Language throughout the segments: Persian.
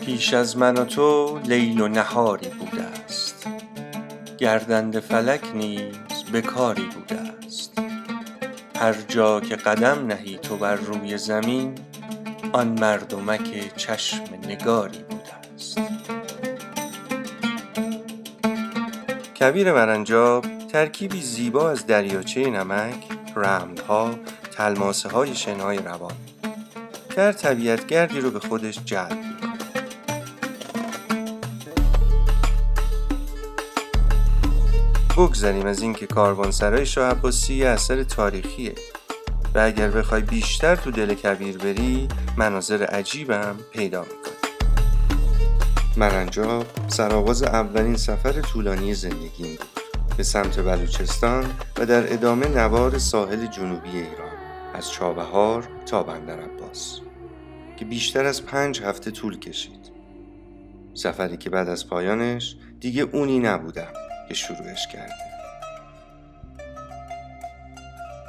پیش از من و تو لیل و نهاری بوده است، گردنده فلک نیز به کاری بوده است. هر جا که قدم نهی تو بر روی زمین، آن مردمک چشم نگاری بوده است. کویر مرنجاب ترکیبی زیبا از دریاچه نمک، رمل‌ها، تلماسه‌های شنای روان که هر طبیعتگردی رو به خودش جلب می‌کنه. بگذریم از این که کاروانسرای شاه عباسی اثر تاریخیه و اگر بخوای بیشتر تو دل کویر بری، مناظر عجیبم پیدا می‌کنی. مرنجاب سرآغاز اولین سفر طولانی زندگیم بود به سمت بلوچستان و در ادامه نوار ساحل جنوبی ایران از چابهار تا بندرعباس که بیشتر از 5 هفته طول کشید. سفری که بعد از پایانش دیگه اونی نبودم که شروعش کرده.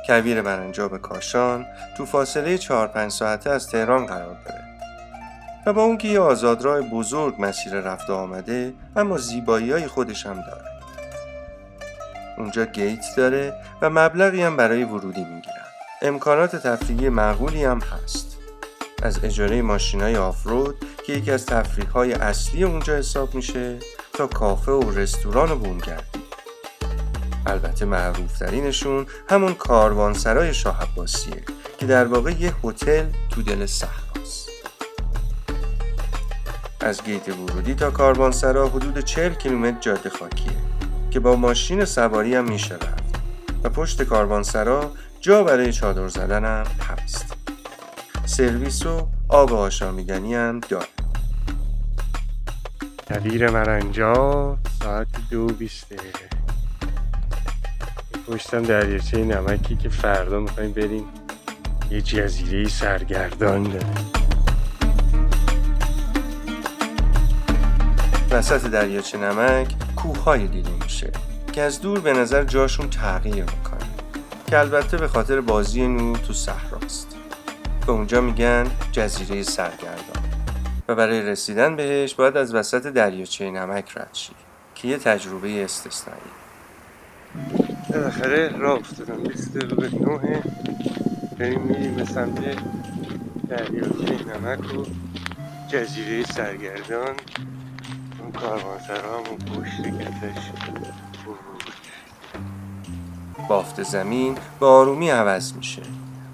کویر مرنجاب کاشان تو فاصله 4-5 ساعته از تهران قرار داره و با اون که یه آزادراه بزرگ مسیر رفت و آمده، اما زیبایی‌های خودش هم داره. اونجا گیت داره و مبلغی هم برای ورودی میگیرن. امکانات تفریحی معقولی هم هست، از اجاره ماشینای آفرود که یکی از تفریح‌های اصلی اونجا حساب میشه تا کافه و رستوران و بومگردی. البته معروف‌ترینشون همون کاروانسرای شاه عباسیه که در واقع یه هتل تو دل صحراست. از گیت ورودی تا کاروانسرا حدود 40 کیلومتر جاده خاکیه که با ماشین سواری هم میشه رفت و پشت کاروانسرا جا برای چادر زدن هم هست. سرویس و آب آشامیدنی هم داره. کویر مرنجاب ساعت 2:20 پشتم دریاچه نمکی که فردا میخوایم بریم یه جزیره سرگردان داره. وسط دریاچه نمک کوه‌های دیده میشه که از دور به نظر جاشون تغییر میکنه که البته به خاطر بازی نور تو صحراست. به اونجا میگن جزیره سرگردان و برای رسیدن بهش باید از وسط دریاچه نمک رد شی که یه تجربه استثنایی. بالاخره راه افتادم 20:09 داریم میریم به سمت دریاچه نمک و جزیره سرگردان. اون کاروانسرا همون پشت کتش بافت زمین به آرومی عوض میشه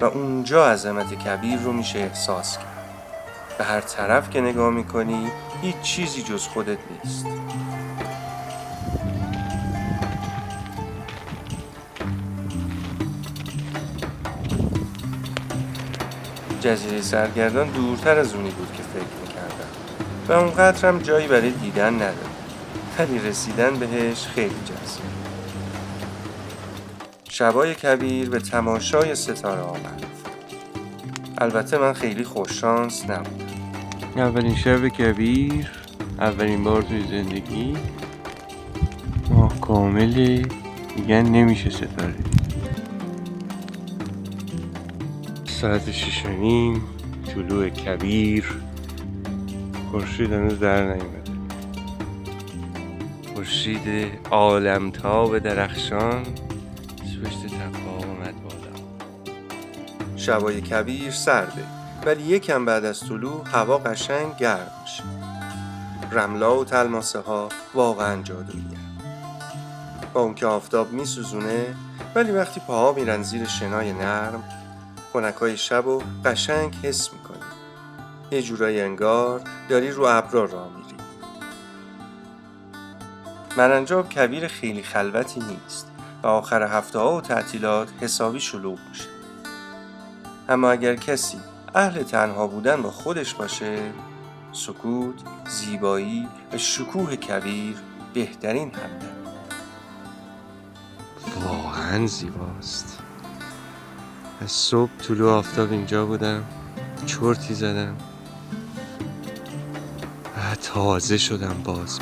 و اونجا عظمت کبیر رو میشه احساس کرد. به هر طرف که نگاه میکنی هیچ چیزی جز خودت نیست. جزیره سرگردان دورتر از اونی بود که فکر میکردم و اونقدر هم جایی برای دیدن نداره، ولی رسیدن بهش خیلی جذاب. شبای کویر به تماشای ستاره ها معروف. البته من خیلی خوششانس نبودم. اولین شب کویر، اولین بار توی زندگی، ماه کاملی میگن نمیشه ستاره. ساعت 6:30 طلوع کویر، خورشید هنوز در نیومده. خورشید عالمتاب درخشان پشت تپه‌ها اومد بالا. شبای کویر سرده ولی یکم بعد از طلوع هوا قشنگ گرم میشه. رملا و تلماسه ها واقعا جادویی هست. با اون که آفتاب میسوزونه، ولی وقتی پاها میرن زیر شنای نرم، خنکای شب و قشنگ حس میکنی. یه جورایی انگار داری رو ابرا راه میری. مرنجاب کویر خیلی خلوتی نیست و آخر هفته ها و تعطیلات حسابی شلوغ میشه. اما اگر کسی اهل تنها بودن با خودش باشه، سکوت، زیبایی و شکوه کویر بهترین همدم. واقعا زیباست. از صبح طلوع آفتاب اینجا بودم، چرتی زدم و تازه شدم باز.